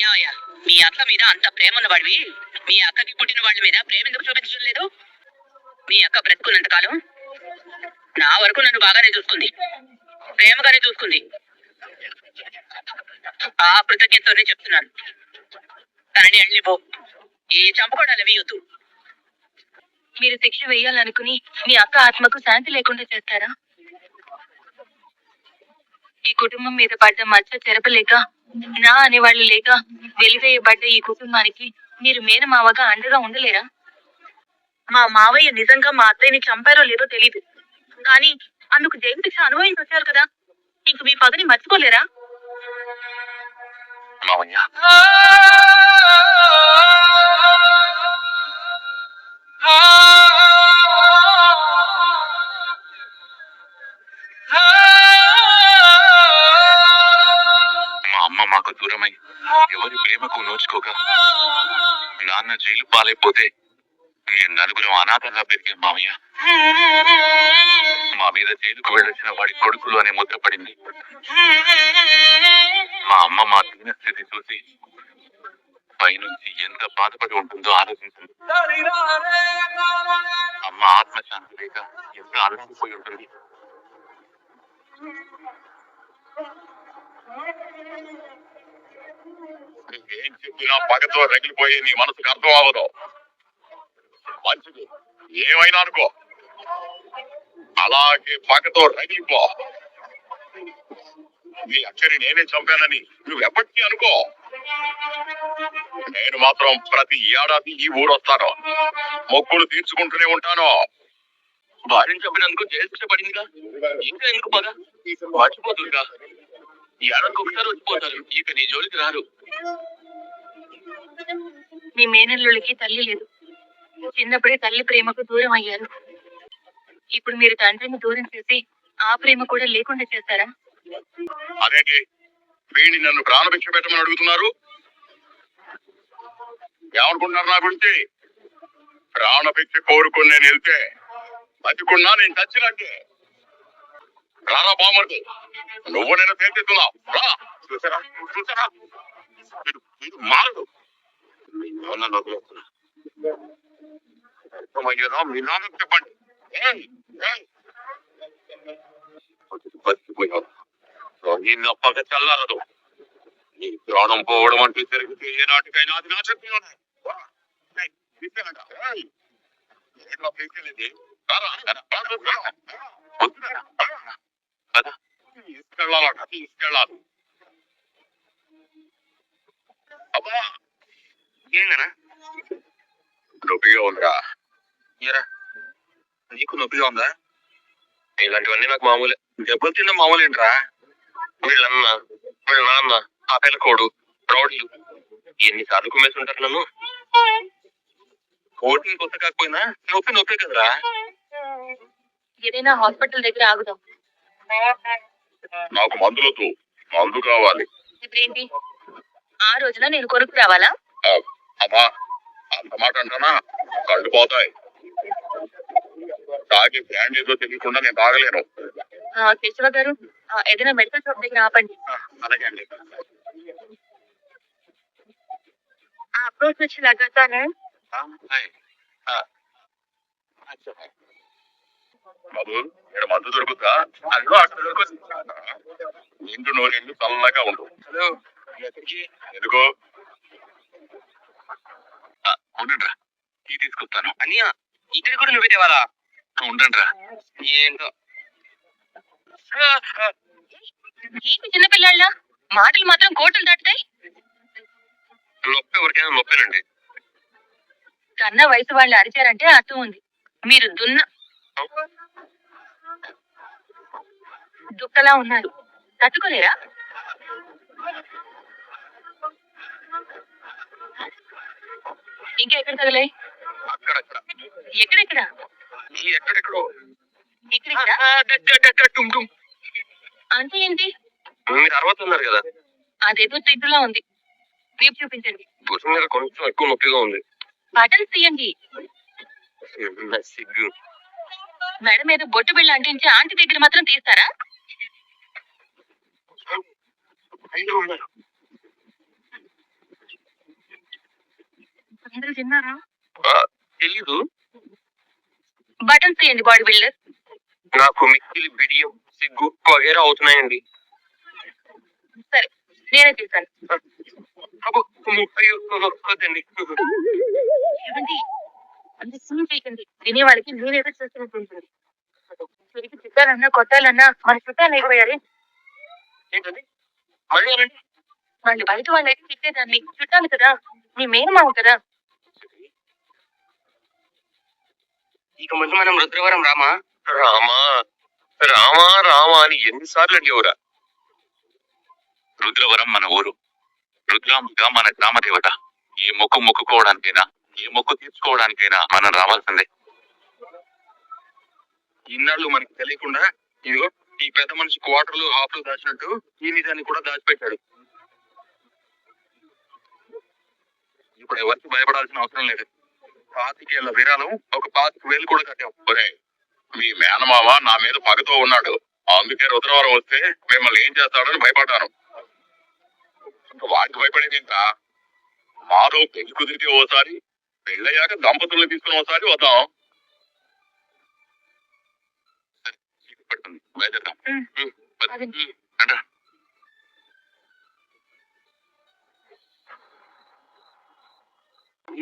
ఏమయ్యా, మీ అక్క మీద అంత ప్రేమ ఉన్నవాడివి మీ అక్కకి పుట్టిన వాళ్ళ మీద ప్రేమ ఎందుకు చూపించడం లేదు? మీ అక్క బ్రతుకున్నంత కాలం నా వరకు నన్ను బాగానే చూసుకుంది, ప్రేమగానే చూసుకుంది. ఆ కృతజ్ఞతతోనే చెప్తున్నాను, తనని వెళ్ళిపో. ఈ చంపుకోవడాలు వేయొద్దు. మీరు శిక్ష వేయాలనుకుని మీ అక్క ఆత్మకు శాంతి లేకుండా చేస్తారా? ఈ కుటుంబం మీద పడ్డ మచ్చ చెరపలేక, నా అనేవాళ్ళు లేక వెలివేయబడ్డ ఈ కుటుంబానికి మీరు మేనమావగా అండగా ఉండలేరా? మా మావయ్య నిజంగా మా అత్తయ్యని చంపారో లేదో తెలీదు, కానీ అందుకు జైలు శిక్ష అనుభవించొచ్చారు కదా, ఇంక మీ పగని మర్చిపోలేరా? మావయ్య, మా అమ్మ మాకు దూరమై ఎవరి ప్రేమకు నోచుకోగా నాన్న జైలు పాలైపోతే నేను నలుగురు అనాథంగా పెరిగాం మామయ్య. మా మీద జైలుకు వెళ్ళొచ్చిన వాడి కొడుకులు అనే ముద్ర పడింది. మా అమ్మ మా దీన స్థితి చూసి పైనుంచి ఎంత బాధపడి ఉంటుందో ఆలోచించింది. అమ్మ ఆత్మశాంతి లేక ఎంత అలసిపోయి ఉంటుంది. ఏం చెప్పినా పగతో రగిలిపోయి నీ మనసుకు అర్థం అవ్వదు. మంచిది, ఏమైనా అనుకో, అలాగే పగతో రగిలిపో. నీ అక్షరి నేనే చంపానని నువ్వెప్పటికీ అనుకో. నేను మాత్రం ప్రతి ఏడాది ఈ ఊరు వస్తాను, మొక్కులు తీర్చుకుంటూనే ఉంటాను. భార్యను చంపినందుకు జైలు శిక్ష పడిందిగా, ఇంకా ఎందుకు పగ? మర్చిపోతుందిగా, ఏడాదికి ఒకసారి వచ్చిపోతారు, ఇక నీ జోలికి రారు. మీ మేనల్లుడికి తల్లి లేదు, చిన్నప్పుడే తల్లి ప్రేమకు దూరం అయ్యారు. ఇప్పుడు మీరు తండ్రిని దూరం చేసి ఆ ప్రేమ కూడా లేకుండా చేస్తారా? అదేంటి, వీడిని నన్ను ప్రాణభిక్ష పెట్టమని అడుగుతున్నారు? ఏమనుకుంటున్నారు నా గురించి? ప్రాణభిక్ష కోరుకుని నేను వెళ్తే బతికున్నా నేను చచ్చినట్టే. రారా బామర్ది, నువ్వు నేను తేల్చేస్తున్నావు. రా, చూసారా చూసారా, మారదు. మీ నాన్న చెప్పండి. పగ చల్లారదు. నీ ప్రాణం పోవడం అంటూ జరిగితే ఏనాటికైనా అది నా చెప్పిలోనే. తీసుకెళ్ళాలట, తీసుకెళ్ళాలి. అబ్బా, ఏందనా నొప్పిగా ఉందా? నీకు నొప్పిగా ఉందా? ఇలాంటివన్నీ నాకు మామూలే. దెబ్బలు తిన్న మామూలు ఏంట్రా? వీళ్ళన్న, వీళ్ళ నాన్న, ఆ పిల్లకోడు, రౌడీలు ఎన్నిసార్లు కుమ్మేసి ఉంటారు నన్ను. కోటిని కొత్త కాకపోయినా నొప్పి నొప్పే కదరా. ఏదైనా హాస్పిటల్ దగ్గర ఆగుదాం. నాకు మందులతో మందు కావాలి. ఇప్పుడేంటి, ఆ రోజున నేను కొనుక్కు రావాలా? అమ్మా, అంత మాట అంటానా? కళ్ళు పోతాయి. తాగి బ్రాండ్ ఏదో తెలియకుండా నేను తాగలేను. కేశవ గారు, ఏదైనా మెడికల్ షాప్ దగ్గర ఆపండి. అలాగే అండి. అప్రోచ్ వచ్చి లగాతానే. బాబు, ఇక్కడ మందు దొరుకుతా? అల్లు అక్కడ దొరుకుతుంది. నిండు నూనెండు చల్లగా ఉండు. ఎందుకో ఉండండిరా, టీ తీసుకొస్తాను. అన్నయ్య, ఇక్కడ కూడా నువ్వే తేవాలా? ఉండండిరా. ఏంటో ఏంటి చిన్నపిల్లాళ్ళ మాటలు మాత్రం కోటలు దాటుతాయి. నొప్పి ఎవరికైనా నొప్పేనండి. కన్న వయసు వాళ్ళు అరిచారంటే అర్థం ఉంది. మీరు దుక్కలా ఉన్నారు, తట్టుకోలేరా? ఇంకా ఎక్కడ తగలే? ఎక్కడెక్కడ? ఎక్కడెక్కడో. అంటే ఏంటి? మీరు 60 ఉన్నారు కదా, అదేదో తిట్టులా ఉంది. వీపు చూపించండి. భుజం మీద కొంచెం ఎక్కువ నొప్పిగా ఉంది. బటన్స్ తీయండి. సిగ్గు. మెడ మీద బొట్టు బిళ్ళ అంటించి ఆంటీ దగ్గర మాత్రం తీస్తారా? అందరూ తిన్నారా? తెలీదు. బటన్స్ తీయండి బాడీ బిల్డర్. నాకు మిక్కిలి బిడియం సిగ్గు వగేరా అవుతున్నాయండి. సరే నేనే తీస్తాను. అబ్బో, అయ్యో వద్దండి. ఏమండి అంత సీన్ చేయకండి. తినే వాళ్ళకి నేనేదో చేస్తున్నట్టు ఉంటుంది. తిరిగి తిట్టాలన్నా కొట్టాలన్నా మన చుట్టాలు అయిపోయారే. ఏంటండి మళ్ళీ అనండి. వాళ్ళు బయట వాళ్ళైతే తిట్టేదాన్ని, చుట్టాలు కదా, మీ మేనమావ కదా. ఇక ముందు మనం రుద్రవరం రామా? రామా రామా రామా అని ఎన్నిసార్లు అడిగేవరా? రుద్రవరం మన ఊరు. రుద్రాంబిక మన గ్రామ దేవత. ఏ మొక్కు మొక్కుకోవడానికైనా, ఏ మొక్కు తీర్చుకోవడానికైనా మనం రావాల్సిందే. ఇన్నాళ్ళు మనకి తెలియకుండా ఇదిగో ఈ పెద్ద మనిషి క్వార్టర్లు హాఫ్లు దాచినట్టు ఈ నిజాన్ని కూడా దాచిపెట్టాడు. ఇప్పుడు ఎవరికి భయపడాల్సిన అవసరం లేదు. 25 ఏళ్ల విరాళం ఒక 25,000 కూడా కట్టాం. ఒరేయ్, మీ మేనమావ నా మీద పగతో ఉన్నాడు. అందుకే రుద్రవరం వస్తే మిమ్మల్ని ఏం చేస్తాడని భయపడ్డాను. ఇంకా వాడికి భయపడేది ఇంకా. మాధవ్ పెళ్లి కుదిరితే ఓసారి, పెళ్ళయ్యాక దంపతుల్ని తీసుకుని ఓసారి వద్దాం. పడుతుంది బయలుదేరదాం. అదండి. అంటే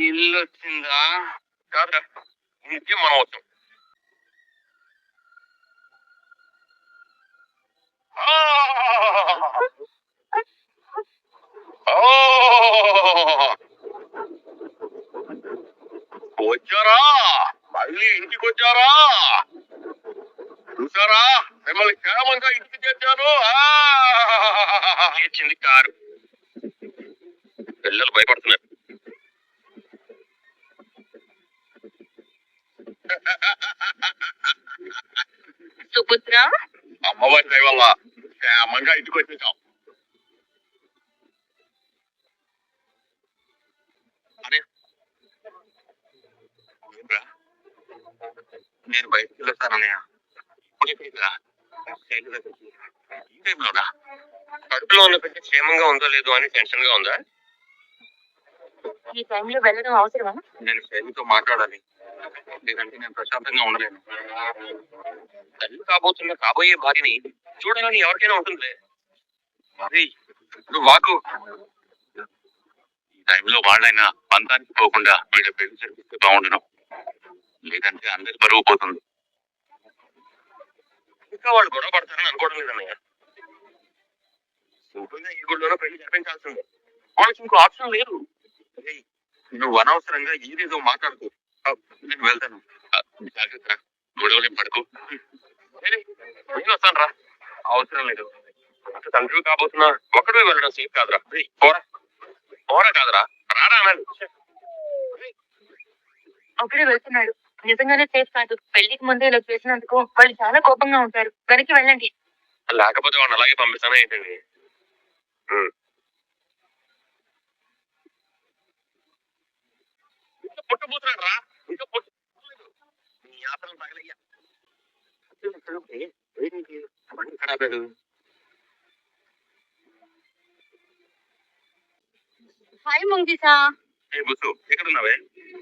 ఇల్లు వచ్చిందా? కాదురా, నిత్యం మనం వస్తాం. వచ్చారా? మళ్ళీ ఇంటికి వచ్చారా? చూసారా, మిమ్మల్ని క్షేమంగా ఇంటికి తెచ్చాను. చేర్చింది కారు. పిల్లలు భయపడుతున్నారు. సుపుత్ర అమ్మవారి దయ వల్ల క్షేమంగా ఇంటికి వచ్చేసాం. ఏంట్రా? నేను బయటకు వెళ్ళొస్తానన్నయ్య. ఇప్పుడే పోయిందిరా? ఈ టైంలోనా? కడుపులో ఉన్న బిడ్డ క్షేమంగా ఉందో లేదో అని టెన్షన్ గా ఉందా? ఈ టైంలో వెళ్ళడం అవసరమా? నేను శైలితో మాట్లాడాలి, లేదంటే నేను ప్రశాంతంగా ఉండలేను. తల్లి కాబోతున్న కాబోయే భార్యని చూడాలని ఎవరికైనా ఉంటుంది. అది నువ్వు వాకు. ఈ టైంలో వాళ్ళైనా పంతానికి పోకుండా వీళ్ళ పెళ్లి జరిపిస్తే బాగుండును. లేదంటే అందరి బరువు పోతుంది. ఇంకా వాళ్ళు గొడవ పడతారని అనుకోవడం లేదన్నయ్య. సింపుల్గా ఈ గుడిలోనో పెళ్లి జరిపించాల్సింది. వాళ్ళకి ఇంకో ఆప్షన్ లేదు. ఏయ్, నువ్వు అనవసరంగా ఏదేదో మాట్లాడుకో. నేను వెళ్తాను. జాగ్రత్త, గొడవలేం పడుకో. నేను వస్తాను రా. అవసరం లేదు. అసలు తండ్రి కాబోతున్నా ఒక్కడే వెళ్ళడం సేఫ్ కాదురా. పోరా పోరా కాదురా, రారా అన్నాడు. ఒకడే వెళ్తున్నాడు. నిజంగానే సేఫ్ కాదు. పెళ్లికి ముందే ఇలా చేసినందుకు వాళ్ళు చాలా కోపంగా ఉంటారు. వెనక్కి వెళ్ళండి. లేకపోతే వాడిని అలాగే పంపిస్తానా ఏంటండి? ఇంకా పుట్టబోతున్నాడు రా. ఇంకా నీ యాత్రలు తగలయ్యా. ఖరాబ్. హాయ్ ముంగిసా. ఏ బుస్సు, ఎక్కడున్నావే?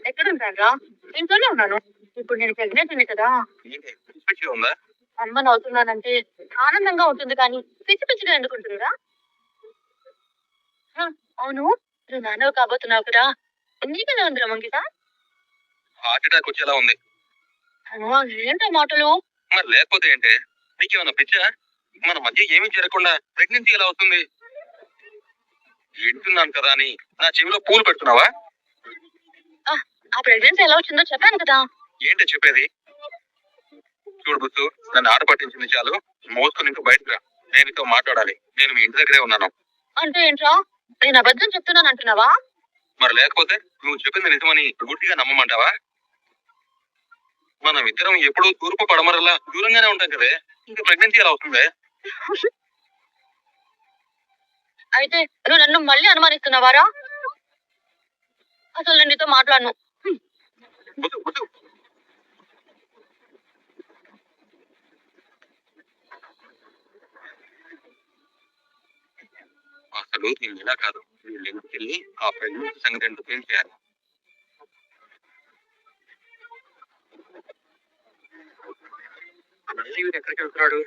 ఎక్కడుంటారా? ఇంట్లోనే ఉన్నాను. ఇప్పుడు నేను ప్రెగ్నెంట్ కదా. ఏంటి పిచ్చిగా ఉందా? అమ్మని అవుతున్నానంటే ఆనందంగా ఉంటుంది కానీ పిచ్చి పిచ్చిగా ఎందుకుంటుందా? అవును, నువ్వు నాన్నవు కాబోతున్నావు కదా. నీకనే ఉందిరా మంగిసా. హార్ట్ అటాక్ వచ్చేలా ఉంది. ఏంటో మాటలు. మరి లేకపోతే ఏంటే? నీకేమన్నా పిచ్చా? మన మధ్య ఏమీ జరగకుండా ప్రెగ్నెన్సీ ఎలా అవుతుంది? వింటున్నాను కదా అని నా చెవిలో పూలు పెడుతున్నావా? ఆ ప్రెగ్నెన్సీ ఎలా వచ్చిందో చెప్పాను కదా. ఏంటో చెప్పేది? చూడు బుస్సు, నన్ను ఆట పట్టించింది చాలు. మోసుకుని ఇంకో బయటకు రా. నేను నీతో మాట్లాడాలి. నేను మీ ఇంటి దగ్గరే ఉన్నాను. అంటే ఏంట్రా? నేను అబద్ధం చెప్తున్నాను అంటున్నావా? మరి లేకపోతే నువ్వు చెప్పింది నిజమని గుడ్డిగా నమ్మమంటావా? మనం ఇద్దరం ఎప్పుడూ తూర్పు పడమరలా దూరంగానే ఉంటాం కదే. ఇంకా ప్రెగ్నెన్సీ ఎలా అవుతుంది? అయితే నువ్వు నన్ను మళ్ళీ అనుమానిస్తున్నావారా? అసలు నేను నీతో మాట్లాడను. బుస్సు, బుస్సు. అసలు దీన్ని ఇలా కాదు. వీళ్ళు ఇంటికెళ్ళి ఆ ప్రెగ్నెన్సీ సంగతి ఏంటో తేల్చేయాలి. మళ్ళీ వీడు ఎక్కడికి వెళ్తున్నాడు?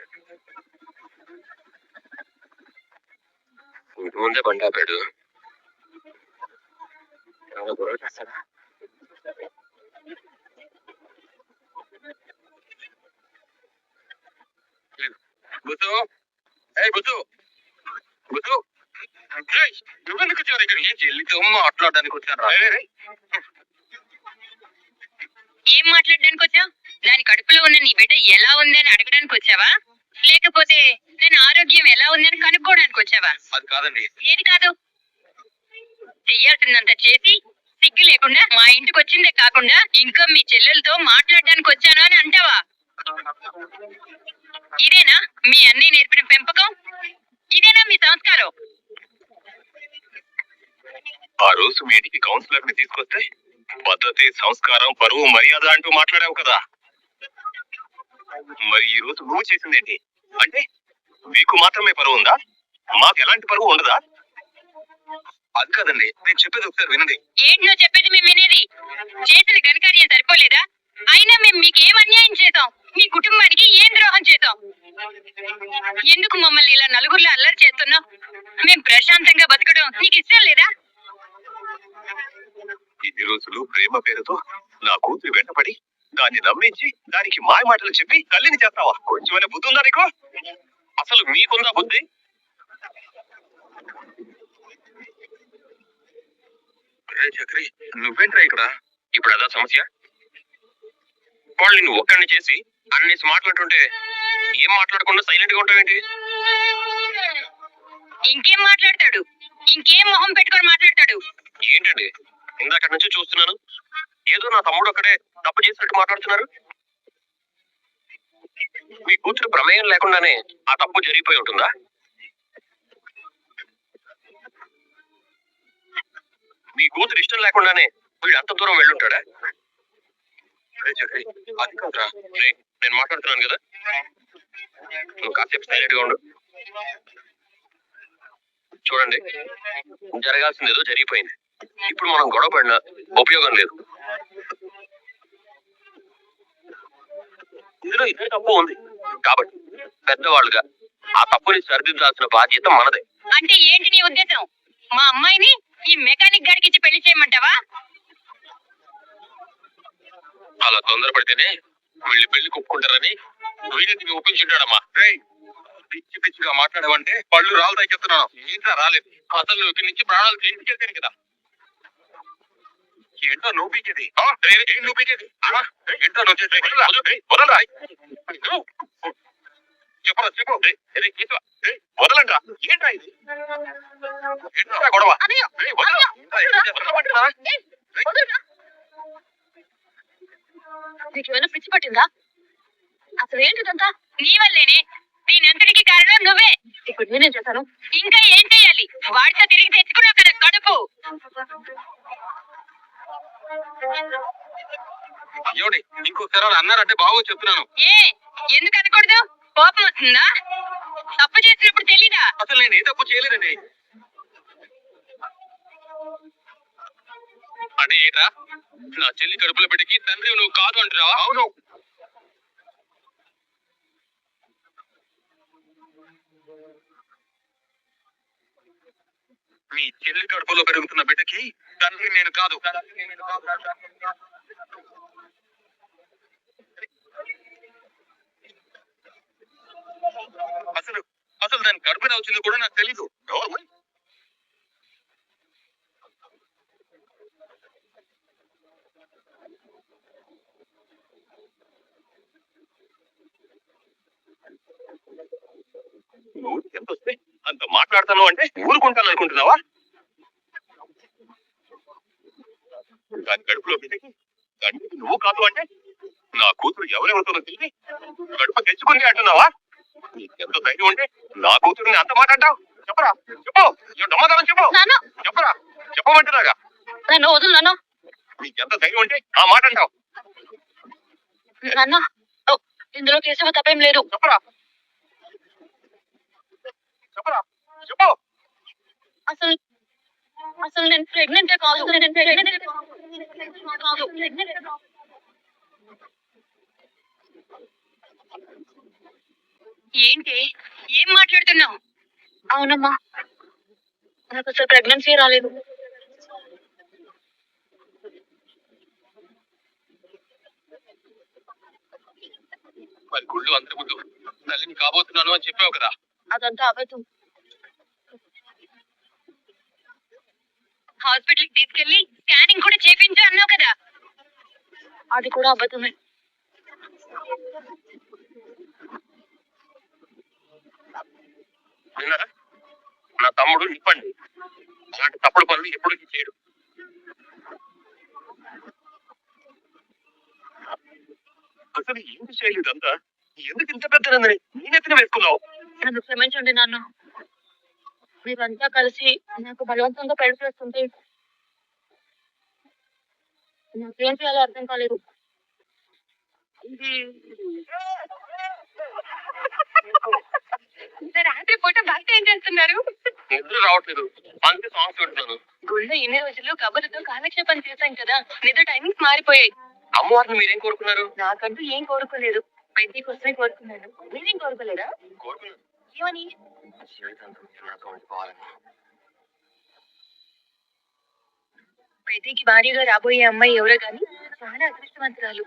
ఇంటి ముందే బండి ఆపాడు. ఏమైనా గొడవ చేస్తాడా? బుద్ధు, బుద్ధు, బుద్ధు, నువ్వెందుకు వచ్చావు ఇక్కడికి? చెల్లితో మాట్లాడడానికి వచ్చాను రా. ఏం మాట్లాడడానికి వచ్చావు? దాని కడుపులో ఉన్న నీ బిడ్డ ఎలా ఉందని అడగడానికి వచ్చావా, లేకపోతే దాని ఆరోగ్యం ఎలా ఉందని కనుక్కోవడానికి వచ్చావా? అది కాదండి. ఏది కాదు? చెయ్యాల్సిందంత చేసి సిగ్గు లేకుండా మా ఇంటికి వచ్చిందే కాకుండా ఇంకా మీ చెల్లెలతో మాట్లాడడానికి వచ్చాను అని అంటావా? ఇదేనా మీ అన్నయ్య నేర్పిన పెంపకం? ఇదేనా మీ సంస్కారం? ఆ రోజు మీ ఇంటికి కౌన్సిలర్ ని తీసుకొస్తే పద్ధతి, సంస్కారం, పరువు, మర్యాద అంటూ మాట్లాడావు కదా. మరి ఈ రోజు నువ్వు చేసిందేంటి? అంటే మీకు మాత్రమే పరువు ఉందా? మాకు ఎలాంటి పరువు ఉండదా? అది కాదండి, నేను చెప్పేది ఒకసారి వినండి. ఏంటి నువ్వు చెప్పేది మేము వినేది? చేసిన ఘనకార్యం సరిపోలేదా? అయినా మేము మీకు ఏం అన్యాయం చేశాం? మీ కుటుంబానికి ఏం ద్రోహం చేశాం? ఎందుకు మమ్మల్ని ఇలా నలుగురిలో అల్లరి చేస్తున్నావు? మేము ప్రశాంతంగా బతకడం నీకు ఇష్టం లేదా? ఇన్ని రోజులు ప్రేమ పేరుతో నా కూతురు వెంటపడి దాన్ని నమ్మించి దానికి మాయ మాటలు చెప్పి తల్లిని చేస్తావా? కొంచెమైనా బుద్ధి ఉందా నీకు? అసలు మీకుందా బుద్ధి? చక్రి, నువ్వేంట్రా ఇక్కడ? ఇప్పుడు అదా సమస్య? వాళ్ళు నిన్ను ఒక్కడిని చేసి అన్నేసి మాట్లాడుతుంటే ఏం మాట్లాడకుండా సైలెంట్ గా ఉంటావేంటి? ఇంకేం మాట్లాడతాడు? ఇంకేం మొహం పెట్టుకొని మాట్లాడతాడు? ఏంటండి, ఇందాక నుంచి చూస్తున్నాను, ఏదో నా తమ్ముడు ఒక్కడే తప్పు చేసినట్టు మాట్లాడుతున్నారు. మీ కూతురు ప్రమేయం లేకుండానే ఆ తప్పు జరిగిపోయి ఉంటుందా? మీ కూతురు ఇష్టం లేకుండానే వీడు అంత దూరం వెళ్ళుంటాడా? అది కాదురా, నేను మాట్లాడుతున్నాను కదా, నువ్వు కాసేపు సైలెంట్ గా ఉండు. చూడండి, జరగాల్సింది ఏదో జరిగిపోయింది. ఇప్పుడు మనం గొడవ పడినా ఉపయోగం లేదు. ఇందులో ఇద్దరి తప్పు ఉంది కాబట్టి పెద్దవాళ్ళుగా ఆ తప్పుని సరిదిద్దాల్సిన బాధ్యత మనదే. అంటే ఏంటి నీ ఉద్దేశం? మా అమ్మాయిని ఈ మెకానిక్ గారికి ఇచ్చి పెళ్లి చేయమంటావా? అలా తొందరపడితేనే వీళ్ళు పెళ్లి కుప్పుకుంటారని వీళ్ళని ఒప్పించుంటాడమ్మా. పిచ్చి పిచ్చిగా మాట్లాడవంటే పళ్ళు రాలుతాయి చెప్తున్నాను. ఏంట్రా రాలేదు? అసలు నువ్వు ఇక్కడి నుంచి ప్రాణాలు తీసుకెళ్తాను కదా. ఏంటో నువ్వు పీకేది? నువ్వు పీకేది ఏంటో నువ్వు చేసేది? చెప్పరా చెప్పు. వదలండి. ఏంట్రా ఇది? ఏంట్రా గొడవ? నీకేమైనా పిచ్చి పట్టిందా? అసలు ఏంటిదంతా? నీ వల్లేనే. దీనంతటికి కారణం నువ్వే. ఇప్పుడు నేనేం చేశాను? ఇంకా ఏం చెయ్యాలి? వాడితో తిరిగి తెచ్చుకున్నావు కదా కడుపు. అయ్యోడి, ఇంకోసారి అన్నారంటే బాగు చెప్తున్నాను. ఎందుకు అనకూడదు? కోపం వస్తుందా? తప్పు చేసినప్పుడు తెలీదా? అసలు నేను ఏ తప్పు చేయలేదండి. అంటే ఏటా నా చెల్లి కడుపులో బిడ్డకి తండ్రి నువ్వు కాదు అంటున్నావా? అవును. మీ చెల్లి కడుపులో పెరుగుతున్న బిడ్డకి తండ్రి నేను కాదు. అసలు అసలు దాని కడుపున వచ్చింది కూడా నాకు తెలీదు. ఎంత వస్తే అంత మాట్లాడతాను అంటే ఊరుకుంటాను అనుకుంటున్నావా? దాని కడుపులో బిడ్డకి తండ్రికి నువ్వు కాదు అంటే నా కూతురు ఎవరెవరితోనో తెలిసి కడుపు తెచ్చుకుంది అంటున్నావా? నీకెంత ధైర్యం ఉంటే నా కూతురుని అంత మాట్లాడతావు? చెప్పరా, చెప్పు. దమ్మదనం చెప్పు, చెప్పరా, చెప్పమంటున్నాగా. నన్ను వదులు నాన్న. నీకెంత ధైర్యం ఉంటే ఆ మాట అంటావు? నాన్న, ఇందులో కేశవ తప్పేం లేదు. చెప్పరా, చెప్పరా, చెప్పు. అసలు అసలు నేను ప్రెగ్నెంటే కాదు. నేను ప్రెగ్నెంట్ కాదు. ఏంటి? ఏం మాట్లాడుతున్నావు? అవునమ్మా, నాకు అసలు ప్రెగ్నెన్సీ రాలేదు. మరి గుళ్ళు అందరి ముందు తల్లిని కాబోతున్నాను అని చెప్పావు కదా. అదంతా అబద్ధం. హాస్పిటల్కి తీసుకెళ్లి స్కానింగ్ కూడా చేపించు అన్నావు కదా. అది కూడా అబద్ధమే. విన్నారా? నా తమ్ముడు నిప్పండి. అలాంటి తప్పుడు పనులు ఎప్పుడు చేయడు. అసలు ఏంటి శైలి ఇదంతా? ఎందుకు ఇంత పెద్ద నందని నేనెత్తిన వేసుకున్నావు? నన్ను క్షమించండి నాన్న. మీరంతా కలిసి నాకు బలవంతంగా పెళ్లి చేస్తుంటే నాకేం చేయాలో అర్థం కాలేదు. రాత్రి పూట బయట ఏం చేస్తున్నారు? నిద్ర రావట్లేదు, అందుకే సాంగ్స్ పెడుతున్నాను. గుళ్ళో ఇన్ని రోజులు కబుర్లతో కాలక్షేపం చేశాం కదా, నిద్ర టైమింగ్స్ మారిపోయాయి. అమ్మవారిని మీరేం కోరుకున్నారు? నాకంటూ ఏం కోరుకోలేదు, పెళ్లి కోసమే కోరుకున్నాను. మీరేం కోరుకోలేదా? కోరుకున్నాను ఏమని? జీవితాంతం మీరు నాతో ఉండిపోవాలని. పెళ్లికి భార్యగా రాబోయే అమ్మాయి ఎవరో గాని చాలా అదృష్టవంతురాలు.